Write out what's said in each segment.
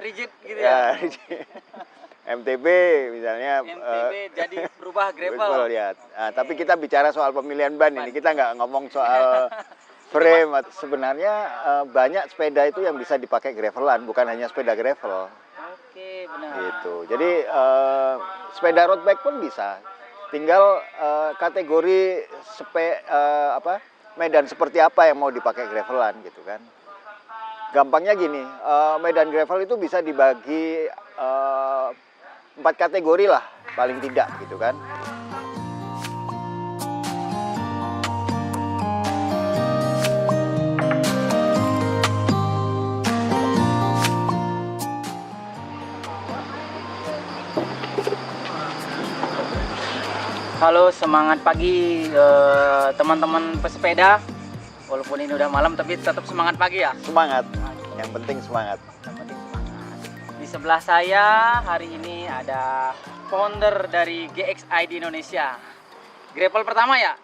rigid gitu Ya, ya. MTB misalnya MTB jadi berubah gravel. betul ya. Nah, tapi kita bicara soal pemilihan ban ini, kita nggak ngomong soal frame. Sebenarnya banyak sepeda itu yang bisa dipakai gravelan, bukan hanya sepeda gravel. Oke, benar. Gitu. Jadi sepeda road bike pun bisa. Tinggal kategori medan seperti apa yang mau dipakai gravelan gitu kan. Gampangnya gini, medan gravel itu bisa dibagi 4 kategori lah paling tidak gitu kan. Halo, semangat pagi teman-teman pesepeda. Walaupun ini udah malam tapi tetap semangat pagi ya. Semangat, yang penting semangat. Di sebelah saya hari ini ada founder dari GXID Indonesia. Gravel pertama ya,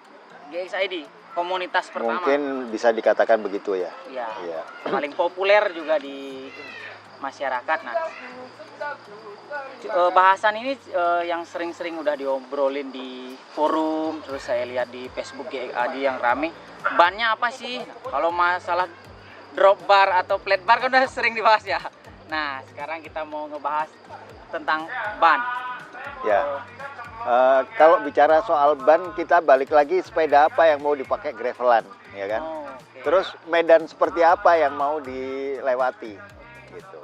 GXID, komunitas pertama. Mungkin bisa dikatakan begitu ya. Iya. Iya. Paling populer juga di masyarakat. Nah, bahasan ini yang sering-sering udah diobrolin di forum, terus saya lihat di Facebook GXID yang rame. Bannya apa sih? Kalau masalah drop bar atau flat bar kan udah sering dibahas ya. Nah, sekarang kita mau ngebahas tentang ban. Ya. Kalau bicara soal ban, kita balik lagi sepeda apa yang mau dipakai gravelan, ya kan? Oh, okay. Terus medan seperti apa yang mau dilewati, gitu.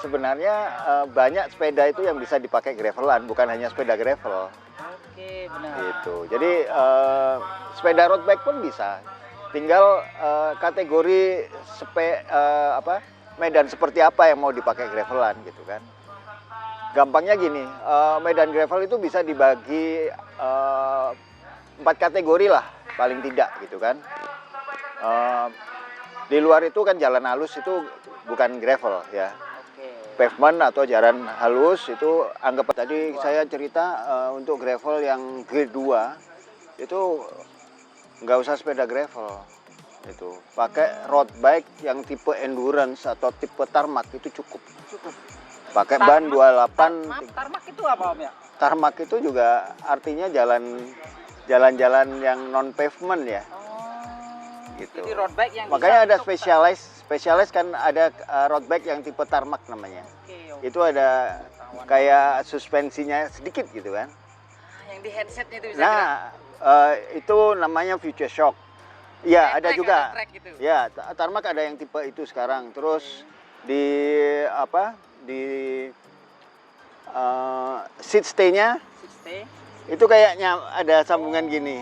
Sebenarnya banyak sepeda itu yang bisa dipakai gravelan, bukan hanya sepeda gravel. Oke, benar. Gitu. Jadi sepeda road bike pun bisa. Tinggal kategori medan seperti apa yang mau dipakai gravelan gitu kan. Gampangnya gini, medan gravel itu bisa dibagi 4 kategori lah paling tidak gitu kan. Di luar itu kan jalan halus itu bukan gravel ya. Pavement atau jalan halus itu anggap tadi saya cerita untuk gravel yang grade 2 itu nggak usah sepeda gravel itu, pakai road bike yang tipe endurance atau tipe tarmac itu cukup. Pakai ban 28. Tarmac itu apa Om ya? Tarmac itu juga artinya jalan-jalan yang non pavement ya. Gitu. Jadi road bike yang makanya ada spesialis kan ada road bike yang tipe tarmac namanya. Okay. Itu ada kayak suspensinya sedikit gitu kan. Yang di headsetnya itu bisa itu namanya future shock. Ya, ada juga. Gitu. Ya, tarmac ada yang tipe itu sekarang. Terus di seat stay-nya itu kayaknya ada sambungan gini.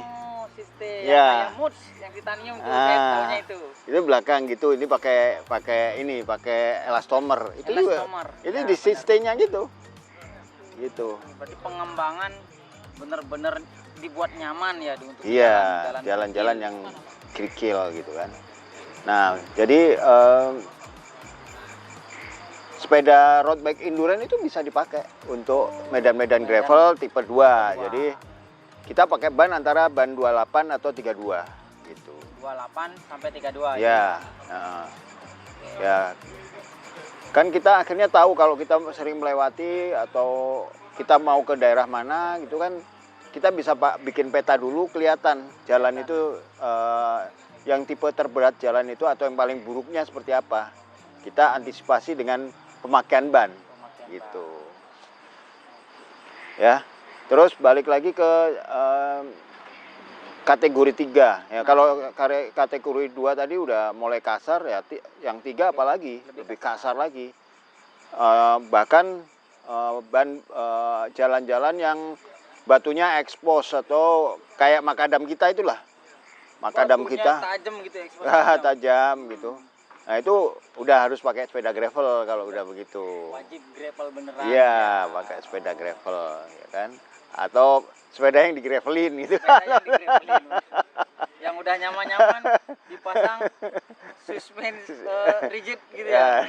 Seat stay ya. Yang moods yang titanium tuh kayak itu. Itu belakang gitu. Ini pakai elastomer. Itu elastomer. Juga. Itu di seat stay-nya gitu. Gitu. Berarti pengembangan bener-bener dibuat nyaman ya untuk jalan-jalan yang kerikil gitu kan. Nah, jadi sepeda road bike endurance itu bisa dipakai untuk medan-medan gravel tipe 2. Jadi kita pakai ban antara ban 28 atau 32 gitu. 28 sampai 32 ya. Ya. Kan kita akhirnya tahu kalau kita sering melewati atau kita mau ke daerah mana gitu kan, kita bisa bikin peta dulu, kelihatan jalan itu yang tipe terberat jalan itu atau yang paling buruknya seperti apa. Kita antisipasi dengan pemakaian ban gitu. Ya. Terus balik lagi ke kategori 3. Ya, kalau kategori 2 tadi udah mulai kasar ya, yang 3 apalagi lebih kasar lagi. Bahkan ban jalan-jalan yang batunya expose atau kayak makadam kita itulah. Makadam kita tajam gitu ya, tajam gitu. Nah, itu udah harus pakai sepeda gravel kalau udah begitu. Wajib gravel beneran. Iya, pakai sepeda gravel ya kan. Atau sepeda yang digravelin gitu. Yang udah nyaman-nyaman dipasang suspensi rigid gitu ya.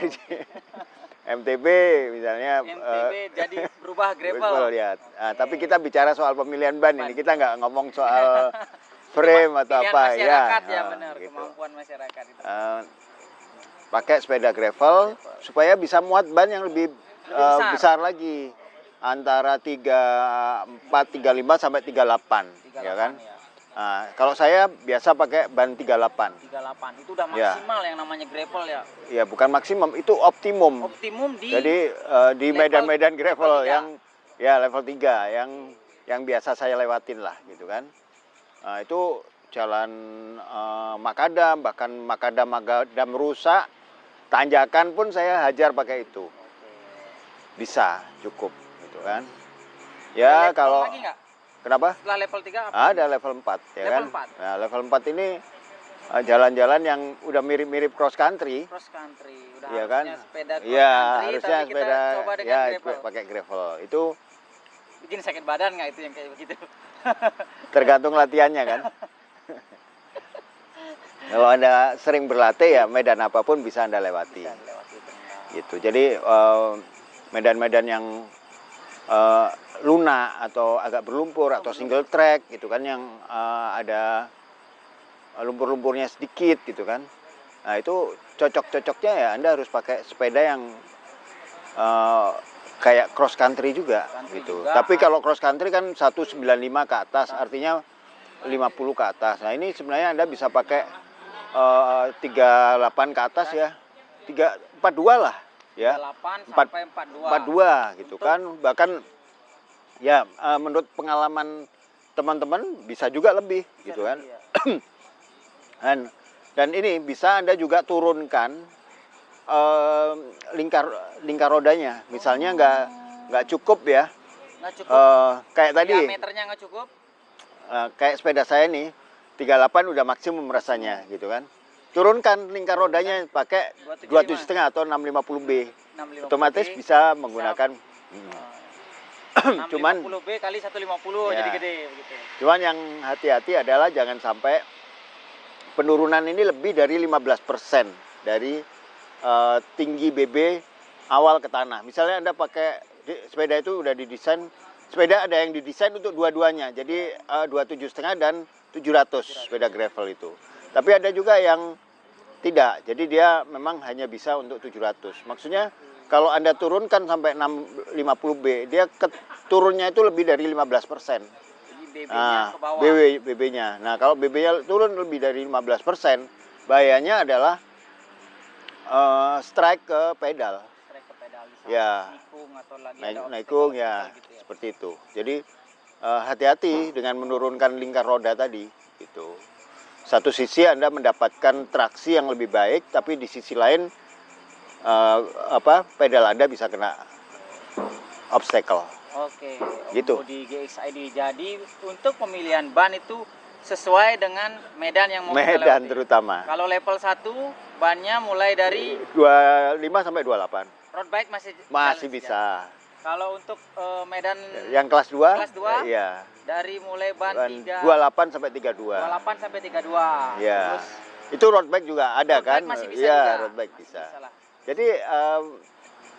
MTB misalnya. MTB jadi berubah gravel. Ya. Nah, tapi kita bicara soal pemilihan ban ini, kita nggak ngomong soal frame atau apa masyarakat ya. Benar, gitu. Kemampuan masyarakat itu. pakai sepeda gravel supaya bisa muat ban yang lebih besar. besar lagi, antara 34, 35 sampai 38, ya kan? Ya. Nah, kalau saya biasa pakai ban 38. 38 itu udah Ya. maksimal yang namanya gravel ya. Ya, bukan maksimum, itu optimum. Optimum di Jadi di level- medan-medan gravel level 3. yang ya level 3 yang biasa saya lewatin lah gitu kan. Nah, itu jalan makadam, bahkan makadam rusak, tanjakan pun saya hajar pakai itu. Bisa, cukup gitu kan. Ya, Level kalau lagi nggak? kenapa? Setelah level 3 apa? Ada level 4 ya Level kan. 4. Nah, level 4 ini jalan-jalan yang udah mirip-mirip cross country. Cross country. Udah Iya harusnya kan? sepeda cross Iya, country, harusnya tapi kita sepeda coba dengan ya gravel. pakai gravel. Itu Bikin sakit badan nggak itu yang kayak begitu? tergantung latihannya kan. Kalau Anda sering berlatih ya medan apapun bisa Anda lewati. Bisa dilewati benar. Gitu. Jadi medan-medan yang lunak atau agak berlumpur atau single track gitu kan, yang ada lumpur-lumpurnya sedikit gitu kan. Nah, itu cocok-cocoknya ya Anda harus pakai sepeda yang kayak cross country juga gitu. Tapi kalau cross country kan 195 ke atas, artinya 50 ke atas. Nah, ini sebenarnya Anda bisa pakai 38 ke atas ya. 42 lah ya. 38 sampai 42. 42 gitu kan. Bahkan ya menurut pengalaman teman-teman bisa juga lebih gitu kan. Iya. Dan ini bisa Anda juga turunkan lingkar rodanya. Misalnya nggak cukup ya. Nggak cukup. Kayak tadi. Diameternya nggak cukup. Kayak sepeda saya nih 38 udah maksimum rasanya gitu kan. Turunkan lingkar rodanya pakai 27,5 atau 650B. 650B. Otomatis bisa menggunakan cuman 650B kali 150 ya. jadi gede begitu. Cuman yang hati-hati adalah jangan sampai penurunan ini lebih dari 15% dari tinggi BB awal ke tanah. Misalnya Anda pakai sepeda itu udah didesain, sepeda ada yang didesain untuk dua-duanya. Jadi 27,5 dan 700 sepeda gravel itu. Tapi ada juga yang tidak. Jadi dia memang hanya bisa untuk 700. Maksudnya kalau Anda turunkan sampai 650B, dia turunnya itu lebih dari 15%. Jadi BB-nya ke bawah. BB-nya. Nah, kalau BB-nya turun lebih dari 15%, bahayanya adalah strike ke pedal. Strike ke pedal bisa. Ya. Nikung atau lagi Naikung ya, gitu ya. seperti itu. Jadi hati-hati dengan menurunkan lingkar roda tadi gitu. Satu sisi Anda mendapatkan traksi yang lebih baik, tapi di sisi lain pedal Anda bisa kena obstacle. Oke, Gitu. Di GXID. Jadi untuk pemilihan ban itu sesuai dengan medan yang mau kita Medan lewati. terutama. Kalau level 1 bannya mulai dari 25 sampai 28. road bike masih Bisa. Kalau untuk medan Yang kelas 2? Kelas 2? Iya. dari mulai ban 28 sampai 32. 28 sampai 32. Iya. Terus Itu road bike juga ada road kan? bike masih bisa Iya, juga. road bike bisa. Bisa lah. Jadi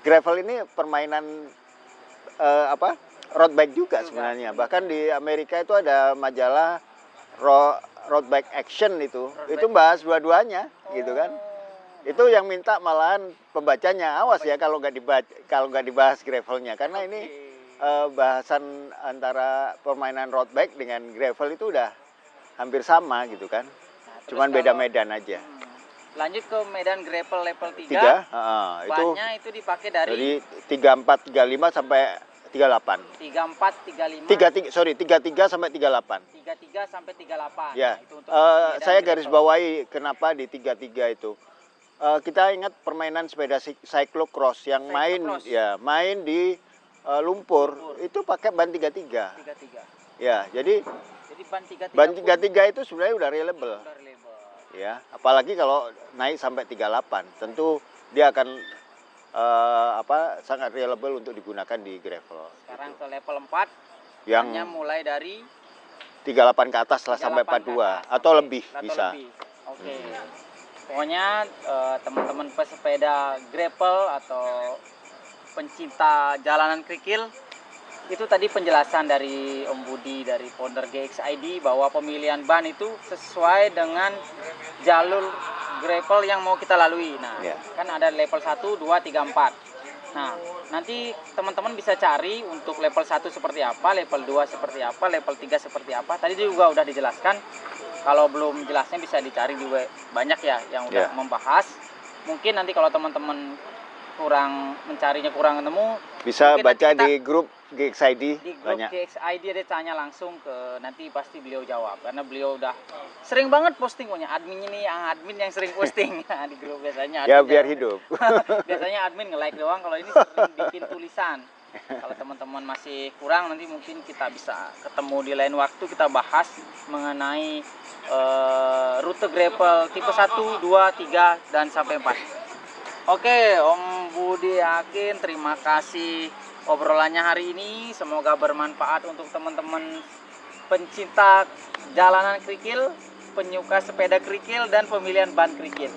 gravel ini permainan road bike juga sebenarnya. Bahkan di Amerika itu ada majalah road bike action itu. Itu bahas dua-duanya gitu kan. Itu yang minta malahan pembacanya, awas ya kalau nggak dibahas gravelnya, karena ini bahasan antara permainan road bike dengan gravel itu udah hampir sama gitu kan. Nah, Cuman beda medan aja. Lanjut ke medan gravel level 3. 3, bannya itu dipakai dari 34, 35 sampai 38. 34, 35. 33 sampai 38. 33 sampai 38. Ya. Nah, itu untuk medan Saya garis gravel. bawahi kenapa di 33 itu. Kita ingat permainan sepeda cyclocross yang main di lumpur itu pakai ban 33. 33. Ya, jadi ban 33 ban 33 itu sebenarnya udah reliable. udah reliable. Ya, apalagi kalau naik sampai 38, tentu dia akan sangat reliable untuk digunakan di gravel. Sekarang ke level 4 Yang bannya mulai dari 38 ke atas lah sampai 38 ke 42 atas, atau oke. lebih Atau bisa. lebih. Oke. Pokoknya teman-teman pesepeda gravel atau pencinta jalanan kerikil, itu tadi penjelasan dari Om Budi dari founder GXID bahwa pemilihan ban itu sesuai dengan gravel yang mau kita lalui. Nah, Ya. kan ada level 1, 2, 3, 4. Nah, nanti teman-teman bisa cari untuk level 1 seperti apa, level 2 seperti apa, level 3 seperti apa. Tadi juga udah dijelaskan. Kalau belum jelasnya bisa dicari juga banyak ya yang udah Ya. membahas. Mungkin nanti kalau teman-teman mencarinya kurang ketemu, Bisa mungkin baca nanti kita di grup GXID di grup banyak. GXID dia tanya langsung ke, nanti pasti beliau jawab karena beliau udah sering banget posting, pokoknya admin ini yang sering posting di grup biasanya. Ya admin biar yang- hidup. biasanya admin nge-like doang, kalau ini sering bikin tulisan. Kalau teman-teman masih kurang, nanti mungkin kita bisa ketemu di lain waktu, kita bahas mengenai rute gravel tipe 1, 2, 3 dan sampai 4. Oke, Om Budi yakin, terima kasih obrolannya hari ini. Semoga bermanfaat untuk teman-teman pencinta jalanan kerikil, penyuka sepeda kerikil, dan pemilihan ban kerikil.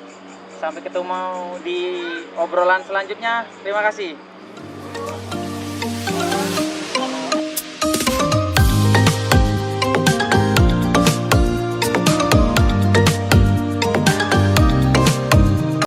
Sampai ketemu di obrolan selanjutnya. Terima kasih.